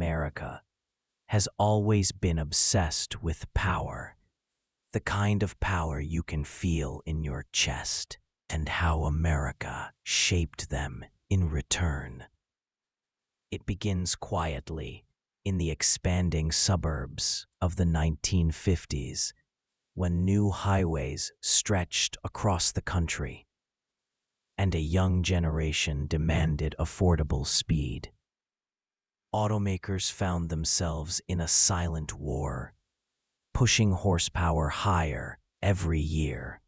America has always been obsessed with power, the kind of power you can feel in your chest, and how America shaped them in return. It begins quietly in the expanding suburbs of the 1950s, when new highways stretched across the country, and a young generation demanded affordable speed. Automakers found themselves in a silent war, pushing horsepower higher every year.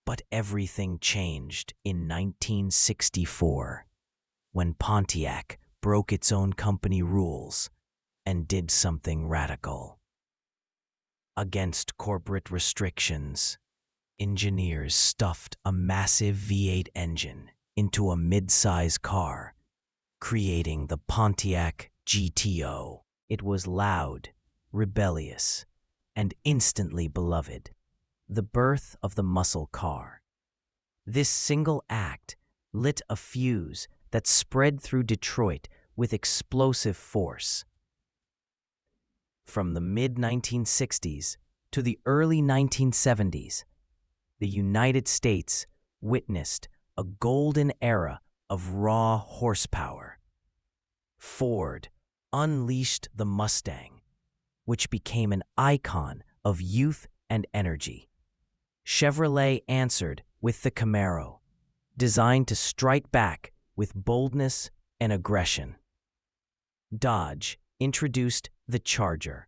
But everything changed in 1964, when Pontiac broke its own company rules and did something radical. Against corporate restrictions, engineers stuffed a massive V8 engine into a mid-size car, creating the Pontiac GTO. It was loud, rebellious, and instantly beloved, the birth of the muscle car. This single act lit a fuse that spread through Detroit with explosive force. From the mid-1960s to the early 1970s, the United States witnessed a golden era of raw horsepower. Ford unleashed the Mustang, which became an icon of youth and energy. Chevrolet answered with the Camaro, designed to strike back with boldness and aggression. Dodge introduced the Charger,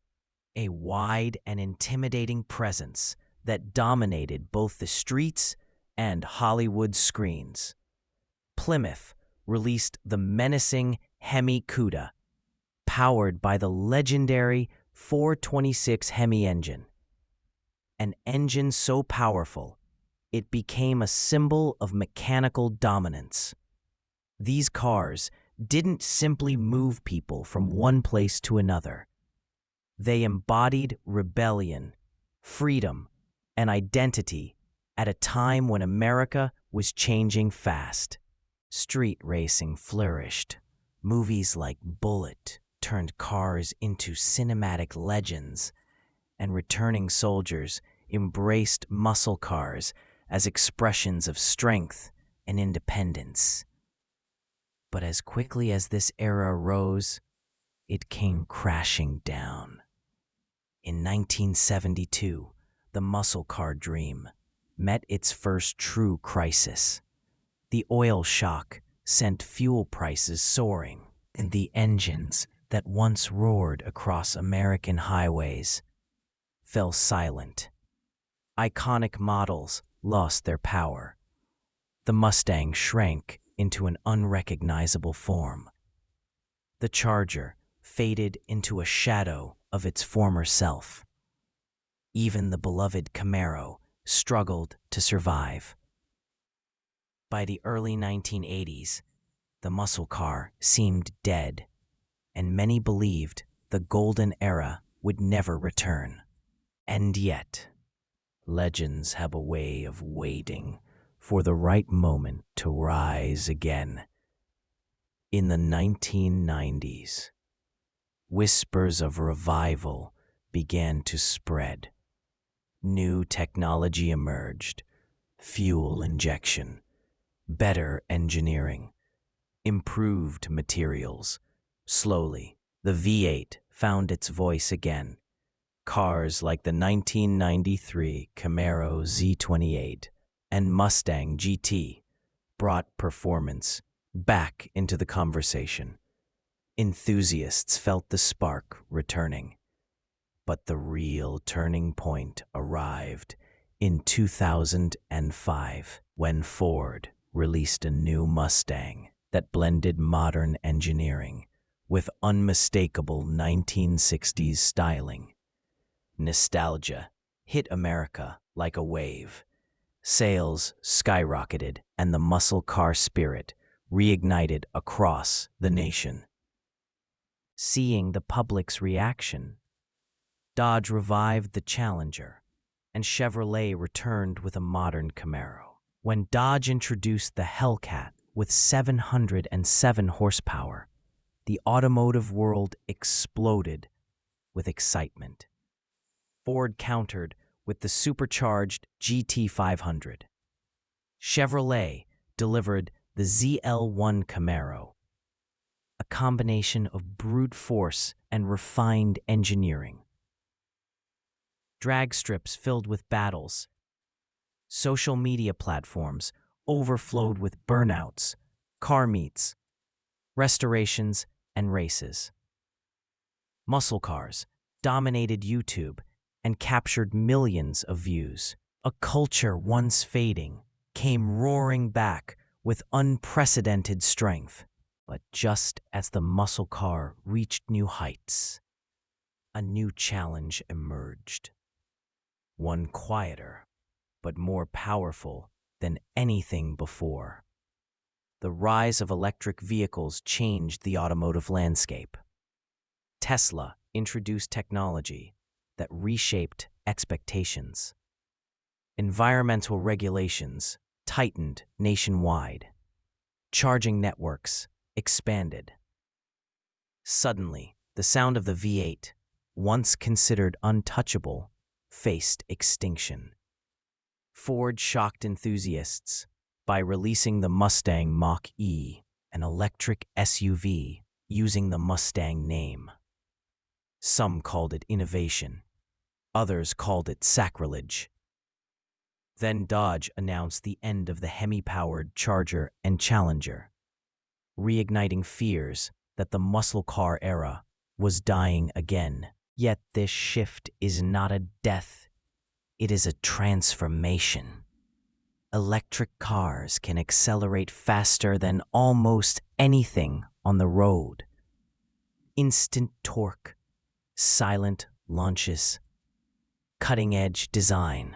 a wide and intimidating presence that dominated both the streets and Hollywood screens. Plymouth released the menacing Hemi Cuda, powered by the legendary 426 Hemi engine. An engine so powerful, it became a symbol of mechanical dominance. These cars didn't simply move people from one place to another. They embodied rebellion, freedom, and identity at a time when America was changing fast. Street racing flourished. Movies like Bullet turned cars into cinematic legends, and returning soldiers embraced muscle cars as expressions of strength and independence. But as quickly as this era rose, it came crashing down. In 1972, the muscle car dream met its first true crisis. The oil shock sent fuel prices soaring, and the engines that once roared across American highways fell silent. Iconic models lost their power. The Mustang shrank into an unrecognizable form. The Charger faded into a shadow of its former self. Even the beloved Camaro struggled to survive. By the early 1980s, the muscle car seemed dead, and many believed the golden era would never return. And yet, legends have a way of waiting for the right moment to rise again. In the 1990s, whispers of revival began to spread. New technology emerged: fuel injection, better engineering, improved materials. Slowly, the V8 found its voice again. Cars like the 1993 Camaro Z28 and Mustang GT brought performance back into the conversation. Enthusiasts felt the spark returning. But the real turning point arrived in 2005, when Ford released a new Mustang that blended modern engineering with unmistakable 1960s styling. Nostalgia hit America like a wave. Sales skyrocketed, and the muscle car spirit reignited across the nation. Seeing the public's reaction, Dodge revived the Challenger, and Chevrolet returned with a modern Camaro. When Dodge introduced the Hellcat with 707 horsepower, the automotive world exploded with excitement. Ford countered with the supercharged GT500. Chevrolet delivered the ZL1 Camaro, a combination of brute force and refined engineering. Drag strips filled with battles. Social media platforms overflowed with burnouts, car meets, restorations, and races. Muscle cars dominated YouTube and captured millions of views. A culture once fading came roaring back with unprecedented strength. But just as the muscle car reached new heights, a new challenge emerged. One quieter, but more powerful than anything before. The rise of electric vehicles changed the automotive landscape. Tesla introduced technology that reshaped expectations. Environmental regulations tightened nationwide. Charging networks expanded. Suddenly, the sound of the V8, once considered untouchable, faced extinction. Ford shocked enthusiasts by releasing the Mustang Mach-E, an electric SUV using the Mustang name. Some called it innovation. Others called it sacrilege. Then Dodge announced the end of the Hemi-powered Charger and Challenger, reigniting fears that the muscle car era was dying again. Yet this shift is not a death, it is a transformation. Electric cars can accelerate faster than almost anything on the road. Instant torque, silent launches, cutting-edge design.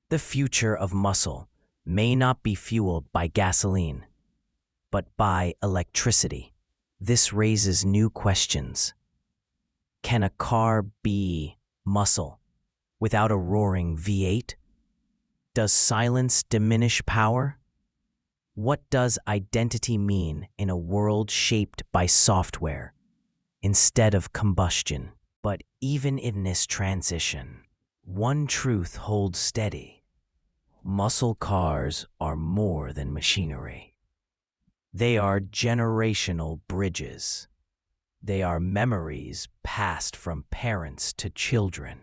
The future of muscle may not be fueled by gasoline, but by electricity. This raises new questions. Can a car be muscle without a roaring V8? Does silence diminish power? What does identity mean in a world shaped by software instead of combustion? But even in this transition, one truth holds steady. Muscle cars are more than machinery. They are generational bridges. They are memories passed from parents to children.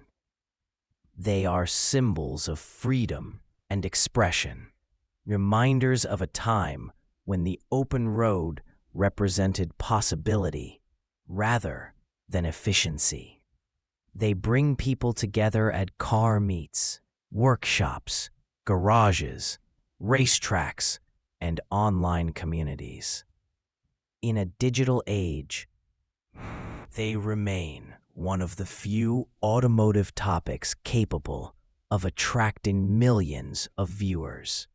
They are symbols of freedom and expression, reminders of a time when the open road represented possibility rather than efficiency. They bring people together at car meets, workshops, garages, racetracks, and online communities. In a digital age, they remain one of the few automotive topics capable of attracting millions of viewers,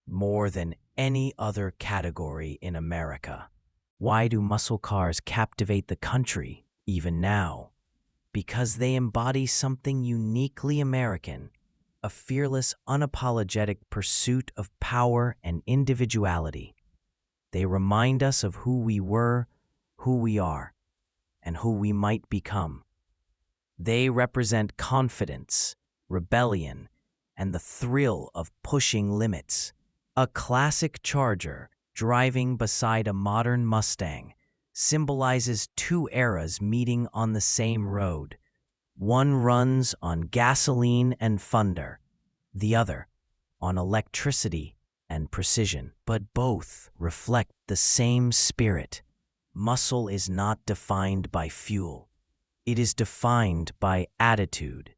more than any other category in America. Why do muscle cars captivate the country even now? Because they embody something uniquely American, a fearless, unapologetic pursuit of power and individuality. They remind us of who we were, who we are, and who we might become. They represent confidence, rebellion, and the thrill of pushing limits. A classic Charger driving beside a modern Mustang symbolizes two eras meeting on the same road. One runs on gasoline and thunder, the other on electricity and precision. But both reflect the same spirit. Muscle is not defined by fuel. It is defined by attitude.